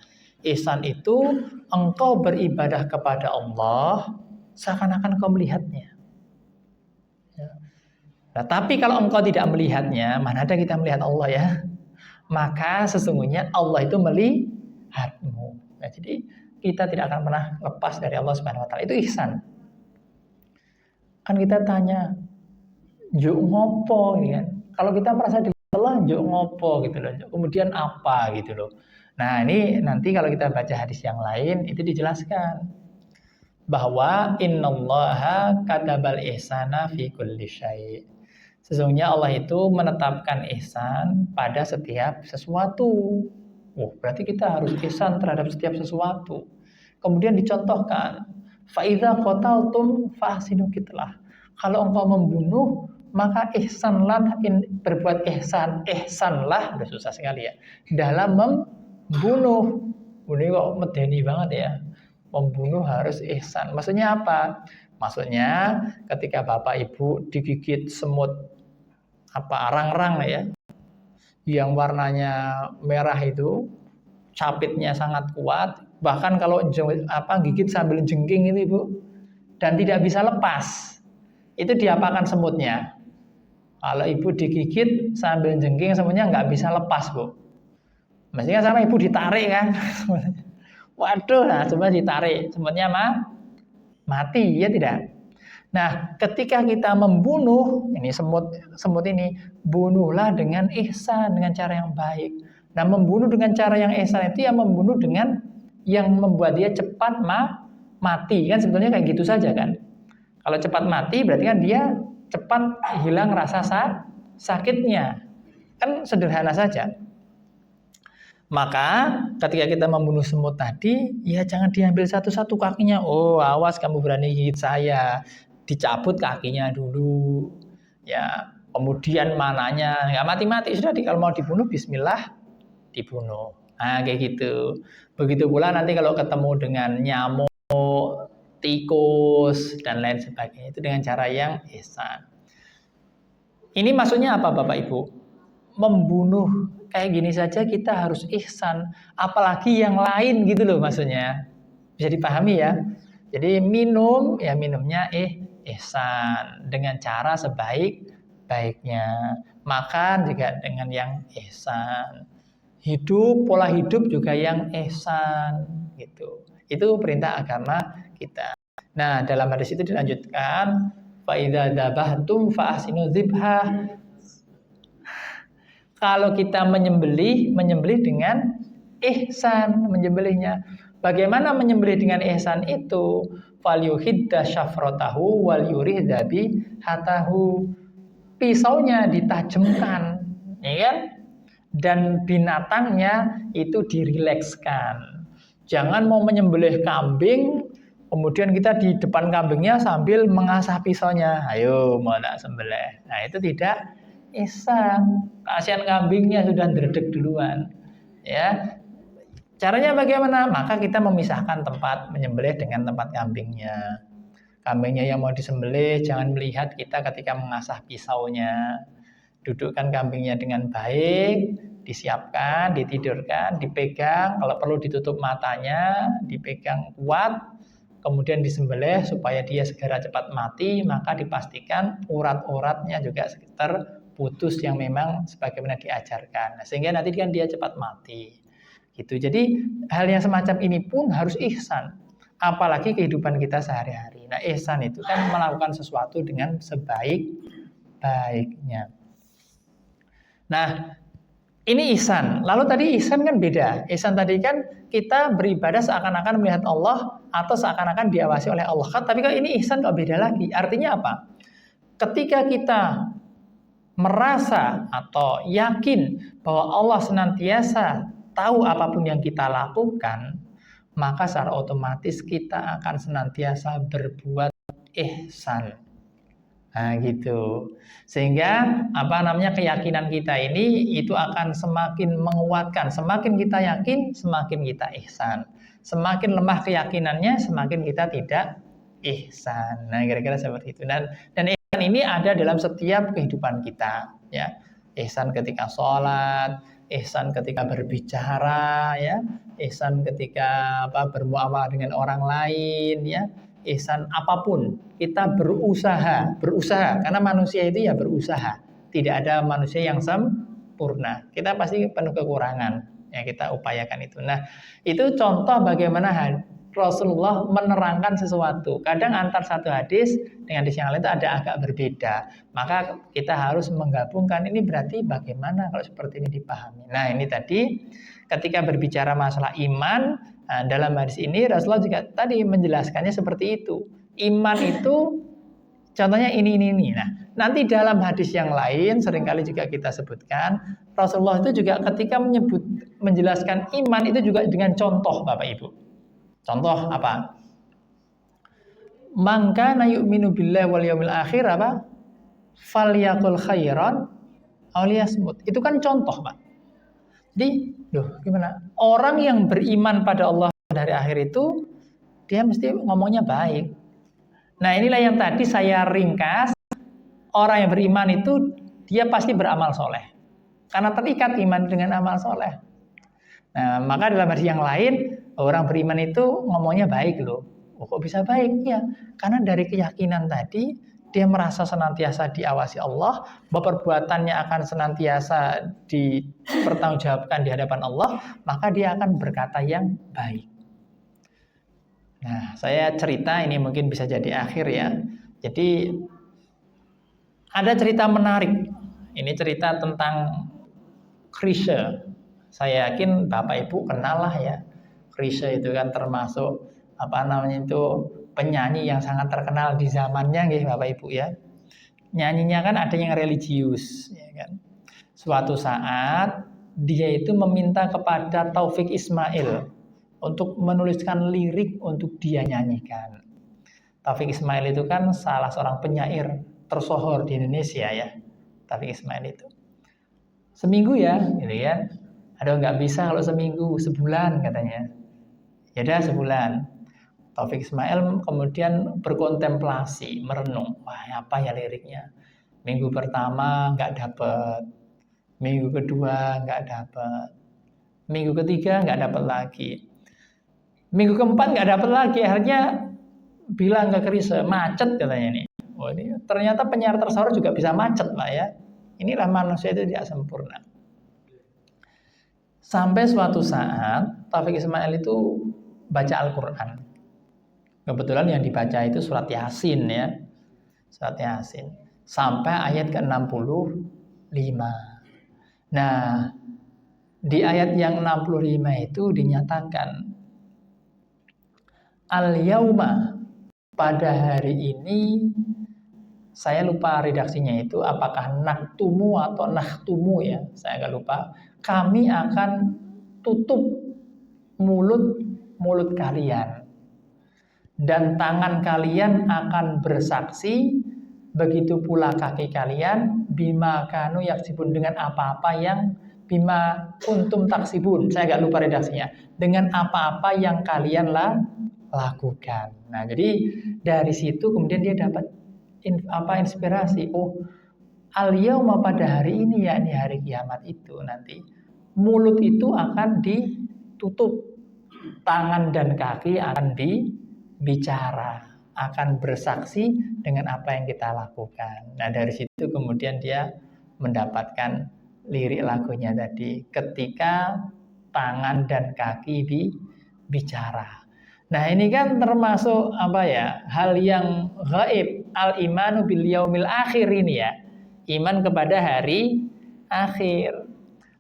Ihsan itu engkau beribadah kepada Allah seakan-akan engkau melihatnya. Nah, tapi kalau engkau tidak melihatnya, mana ada kita melihat Allah ya? Maka sesungguhnya Allah itu melihatmu. Nah, jadi kita tidak akan pernah lepas dari Allah Subhanahu wa taala. Itu ihsan. Kan kita tanya, "Juk ngopo?" gitu kan. Kalau kita merasa di Allah, juk ngopo gitu loh. Kemudian apa gitu loh. Nah, ini nanti kalau kita baca hadis yang lain itu dijelaskan bahwa innallaha katabal ihsana fi kulli syai'. Sesungguhnya Allah itu menetapkan ihsan pada setiap sesuatu. Oh, berarti kita harus ihsan terhadap setiap sesuatu. Kemudian dicontohkan, fa idza qataltum fa ahsinu qitlah. Kalau engkau membunuh, maka ihsanlah, berbuat ihsanlah, udah susah sekali ya, dalam membunuh. Ini kok medeni banget ya. Membunuh harus ihsan. Maksudnya apa? Maksudnya ketika bapak ibu digigit semut arang-arang ya, yang warnanya merah itu, capitnya sangat kuat, bahkan kalau gigit sambil jengking itu ibu, dan tidak bisa lepas, itu diapakan semutnya? Kalau ibu digigit sambil jengking, semutnya nggak bisa lepas bu. Mestinya sama ibu ditarik kan? Waduh, nah coba ditarik, semutnya mati ya tidak? Nah, ketika kita membunuh ini semut ini, bunuhlah dengan ihsan, dengan cara yang baik. Nah, membunuh dengan cara yang ihsan itu yang membunuh dengan yang membuat dia cepat mati. Kan sebetulnya kayak gitu saja kan. Kalau cepat mati berarti kan dia cepat hilang rasa sakitnya. Kan sederhana saja. Maka ketika kita membunuh semut tadi, ya jangan diambil satu-satu kakinya. Oh, awas kamu berani gigit saya. Dicabut kakinya dulu. Ya, kemudian mananya nggak mati-mati sudah, kalau mau dibunuh bismillah dibunuh. Nah, kayak gitu. Begitu pula nanti kalau ketemu dengan nyamuk, tikus dan lain sebagainya, itu dengan cara yang ihsan. Ini maksudnya apa Bapak Ibu? Membunuh kayak gini saja kita harus ihsan, apalagi yang lain gitu loh maksudnya. Bisa dipahami ya. Jadi minumnya ihsan dengan cara sebaik-baiknya. Makan juga dengan yang ihsan. Pola hidup juga yang ihsan gitu. Itu perintah agama kita. Nah, dalam hadis itu dilanjutkan, fa idza dzabhtum fa ahsinu dzibhah. Kalau kita menyembelih dengan ihsan menyembelihnya. Bagaimana menyembelih dengan ihsan itu? Falyuhidda syafratahu wal yurih dabi hatahu. Pisaunya ditajamkan, ya kan? Dan binatangnya itu dirilekskan. Jangan mau menyembelih kambing, kemudian kita di depan kambingnya sambil mengasah pisaunya. Ayo mau tak sembelih. Nah, itu tidak ihsan. Kasihan kambingnya sudah dredeg duluan. Ya. Caranya bagaimana? Maka kita memisahkan tempat menyembelih dengan tempat kambingnya. Kambingnya yang mau disembelih jangan melihat kita ketika mengasah pisaunya. Dudukkan kambingnya dengan baik, disiapkan, ditidurkan, dipegang, kalau perlu ditutup matanya, dipegang kuat, kemudian disembelih supaya dia segera cepat mati, maka dipastikan urat-uratnya juga terputus yang memang sebagaimana diajarkan. Nah, sehingga nanti kan dia cepat mati. Gitu. Jadi hal yang semacam ini pun harus ihsan. Apalagi kehidupan kita sehari-hari. Nah, ihsan itu kan melakukan sesuatu dengan sebaik-baiknya. Nah, ini ihsan. Lalu tadi ihsan kan beda. Ihsan tadi kan kita beribadah seakan-akan melihat Allah atau seakan-akan diawasi oleh Allah. Tapi kalau ini ihsan kok beda lagi. Artinya apa? Ketika kita merasa atau yakin bahwa Allah senantiasa tahu apapun yang kita lakukan, maka secara otomatis kita akan senantiasa berbuat ihsan. Nah, gitu. Sehingga keyakinan kita ini itu akan semakin menguatkan. Semakin kita yakin, semakin kita ihsan. Semakin lemah keyakinannya, semakin kita tidak ihsan. Nah, kira-kira seperti itu. Dan ihsan ini ada dalam setiap kehidupan kita, ya. Ihsan ketika sholat, ihsan ketika berbicara, ya. Ihsan ketika bermuamalah dengan orang lain, ya. Ihsan apapun, kita berusaha karena manusia itu ya berusaha, tidak ada manusia yang sempurna, kita pasti penuh kekurangan, ya kita upayakan itu. Nah, itu contoh bagaimana Rasulullah menerangkan sesuatu. Kadang antar satu hadis dengan hadis yang lain itu ada agak berbeda, maka kita harus menggabungkan. Ini berarti bagaimana kalau seperti ini dipahami. Nah, ini tadi ketika berbicara masalah iman, dalam hadis ini Rasulullah juga tadi menjelaskannya seperti itu. Iman itu contohnya ini. Nah, nanti dalam hadis yang lain seringkali juga kita sebutkan, Rasulullah itu juga ketika menjelaskan iman itu juga dengan contoh, Bapak Ibu. Contoh apa? Man kana yu'minu billahi wal yawmil akhir apa? Falyaqul khairan aw liyasmut. Itu kan contoh, Pak. Jadi, gimana? Orang yang beriman pada Allah dari akhir itu, dia mesti ngomongnya baik. Nah, inilah yang tadi saya ringkas. Orang yang beriman itu, dia pasti beramal soleh. Karena terikat iman dengan amal soleh. Nah, maka dalam hadis yang lain, orang beriman itu ngomongnya baik loh. Oh, kok bisa baik? Ya, karena dari keyakinan tadi, dia merasa senantiasa diawasi Allah, bahwa perbuatannya akan senantiasa dipertanggungjawabkan di hadapan Allah, maka dia akan berkata yang baik. Nah, saya cerita ini mungkin bisa jadi akhir ya. Jadi, ada cerita menarik. Ini cerita tentang Chrisye. Saya yakin Bapak Ibu kenal lah ya. Chrisye itu kan termasuk penyanyi yang sangat terkenal di zamannya nggih Bapak Ibu ya. Nyanyinya kan ada yang religius ya kan. Suatu saat dia itu meminta kepada Taufik Ismail untuk menuliskan lirik untuk dia nyanyikan. Taufik Ismail itu kan salah seorang penyair tersohor di Indonesia ya. Taufik Ismail itu. Seminggu ya, gitu ya. Aduh nggak bisa kalau seminggu, sebulan katanya. Ya udah sebulan. Taufik Ismail kemudian berkontemplasi, merenung. Wah, apa ya liriknya? Minggu pertama nggak dapet, minggu kedua nggak dapet, minggu ketiga nggak dapet lagi, minggu keempat nggak dapet lagi. Akhirnya bilang ke Chrisye, macet katanya nih. Oh, ini ternyata penyair tersohor juga bisa macet Pak ya. Inilah manusia itu tidak sempurna. Sampai suatu saat Taufik Ismail itu baca Al-Quran. Kebetulan yang dibaca itu surat Yasin ya. Surat Yasin. Sampai ayat ke-65. Nah, di ayat yang 65 itu dinyatakan Al-Yauma, pada hari ini, saya lupa redaksinya itu, apakah naktumu atau nakhtumu ya, saya agak lupa. Kami akan tutup mulut kalian. Dan tangan kalian akan bersaksi, begitu pula kaki kalian, bima kanu yaksibun, dengan apa-apa yang bima kuntum taksibun. Saya agak lupa redaksinya. Dengan apa-apa yang kalian lakukan. Nah, jadi dari situ kemudian dia dapat inspirasi. Oh, al-yauma, pada hari ini, yakni hari kiamat itu nanti, mulut itu akan ditutup, tangan dan kaki akan bicara, akan bersaksi dengan apa yang kita lakukan. Nah, dari situ kemudian dia mendapatkan lirik lagunya tadi, ketika tangan dan kaki bicara. Nah, ini kan termasuk hal yang gaib, al-imanu bil yaumil akhir ini ya. Iman kepada hari akhir.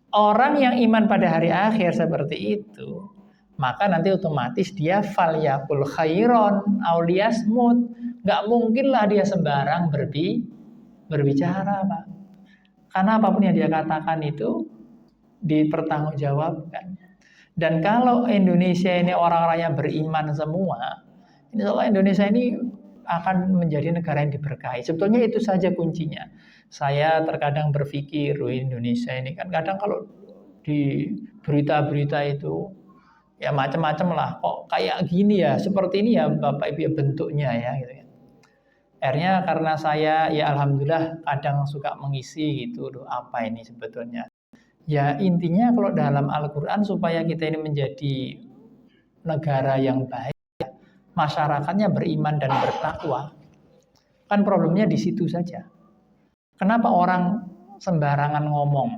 Orang yang iman pada hari akhir seperti itu, maka nanti otomatis dia falyakul khairon aw liyasmut. Nggak mungkinlah dia sembarang berbicara, Pak. Karena apapun yang dia katakan itu dipertanggungjawabkan. Dan kalau Indonesia ini orang-orangnya beriman semua, insya Allah Indonesia ini akan menjadi negara yang diberkahi. Sebetulnya itu saja kuncinya. Saya terkadang berpikir, Indonesia ini kan kadang kalau di berita-berita itu ya macam-macam lah. Kok kayak gini ya, seperti ini ya Bapak Ibu ya bentuknya ya gitu kan. Akhirnya karena saya ya alhamdulillah kadang suka mengisi gitu, apa ini sebetulnya. Ya intinya kalau dalam Al-Quran supaya kita ini menjadi negara yang baik, masyarakatnya beriman dan bertakwa. Kan problemnya di situ saja. Kenapa orang sembarangan ngomong,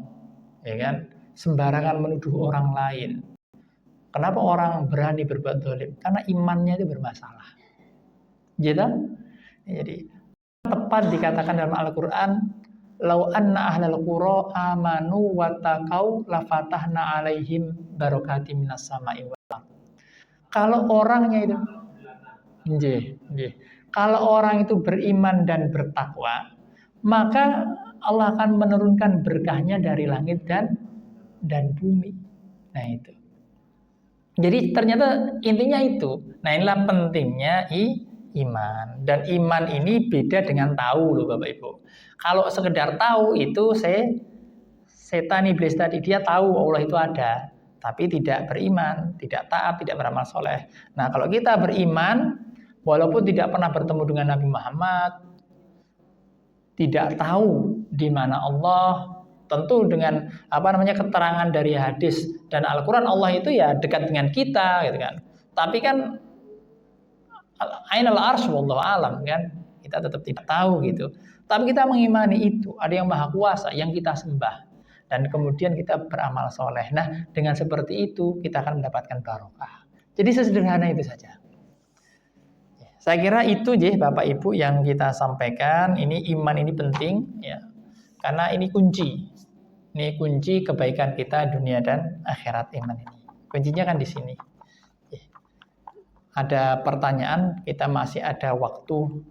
ya kan? Sembarangan menuduh orang lain. Kenapa orang berani berbuat zalim? Karena imannya itu bermasalah. Gitu? Jadi tepat dikatakan dalam Al-Quran, lau anna ahlal qura amanu wattaqau lafatahna alaihim barakatim minas sama'i wal ardh. Kalau orangnya itu kalau orang itu beriman dan bertakwa, maka Allah akan menurunkan berkahnya dari langit dan bumi. Nah itu. Jadi ternyata intinya itu. Nah inilah pentingnya iman. Dan iman ini beda dengan tahu loh Bapak Ibu. Kalau sekedar tahu itu setan iblis tadi dia tahu Allah itu ada, tapi tidak beriman, tidak taat, tidak beramal soleh. Nah kalau kita beriman, walaupun tidak pernah bertemu dengan Nabi Muhammad, tidak tahu di mana Allah, tentu dengan keterangan dari hadis dan Al-Quran Allah itu ya dekat dengan kita gitu kan. Tapi kan ainal arsy wallahu alam kan, kita tetap tidak tahu gitu. Tapi kita mengimani itu, ada yang maha kuasa yang kita sembah. Dan kemudian kita beramal soleh. Nah, dengan seperti itu kita akan mendapatkan barokah. Jadi sesederhana itu saja. Saya kira itu Bapak Ibu yang kita sampaikan. Ini iman ini penting ya. Karena ini kunci. Ini kunci kebaikan kita dunia dan akhirat iman ini. Kuncinya kan di sini. Ada pertanyaan, kita masih ada waktu.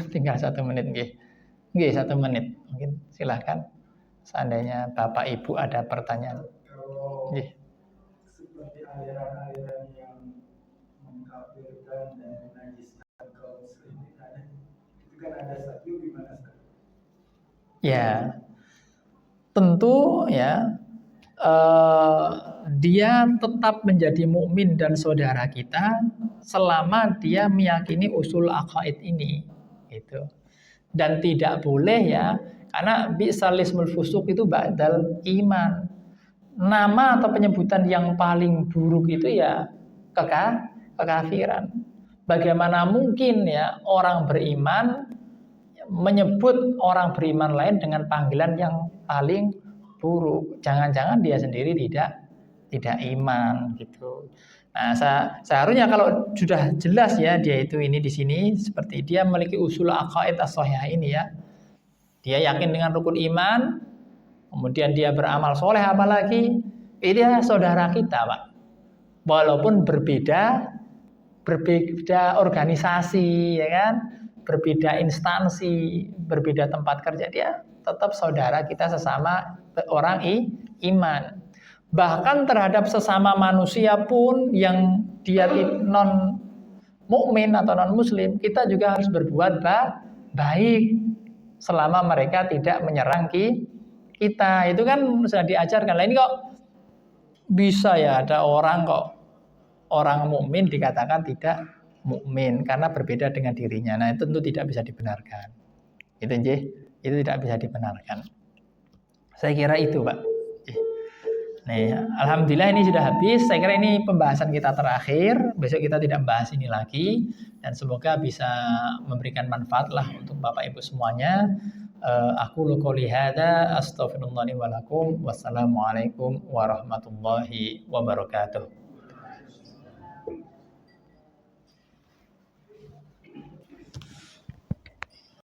Tinggal 1 menit nggih. Nggih, 1 menit. Mungkin silahkan. Seandainya Bapak Ibu ada pertanyaan. Nggih. Seperti aliran-aliran yang mengkafirkan dan menajiskan kaum muslimin, itu kan ada satu di mana satu. Ya. Tentu ya dia tetap menjadi mukmin dan saudara kita selama dia meyakini usul aqaid ini gitu. Dan tidak boleh ya, karena bi'salismul fusuq itu ba'dal iman. Nama atau penyebutan yang paling buruk itu ya kekafiran. Bagaimana mungkin ya orang beriman menyebut orang beriman lain dengan panggilan yang paling buruk? Jangan-jangan dia sendiri tidak iman gitu. Nah, seharusnya kalau sudah jelas ya dia itu ini di sini seperti dia memiliki usul aqaid as-shahihah ini ya. Dia yakin dengan rukun iman, kemudian dia beramal soleh apalagi, dia saudara kita, Pak. Walaupun berbeda organisasi ya kan, berbeda instansi, berbeda tempat kerja, dia tetap saudara kita sesama orang iman. Bahkan terhadap sesama manusia pun yang dia non mukmin atau non muslim, kita juga harus berbuat baik selama mereka tidak menyerang kita. Itu kan sudah diajarkan. Lah ini kok bisa ya ada orang mukmin dikatakan tidak mukmin karena berbeda dengan dirinya. Nah, itu tentu tidak bisa dibenarkan. Itu tidak bisa dibenarkan. Saya kira itu, Pak. Nih, alhamdulillah ini sudah habis. Saya kira ini pembahasan kita terakhir. Besok kita tidak membahas ini lagi dan semoga bisa memberikan manfaat lah untuk Bapak Ibu semuanya. Aku qouli hadza astaghfirullah li wa lakum. Wassalamualaikum warahmatullahi wabarakatuh.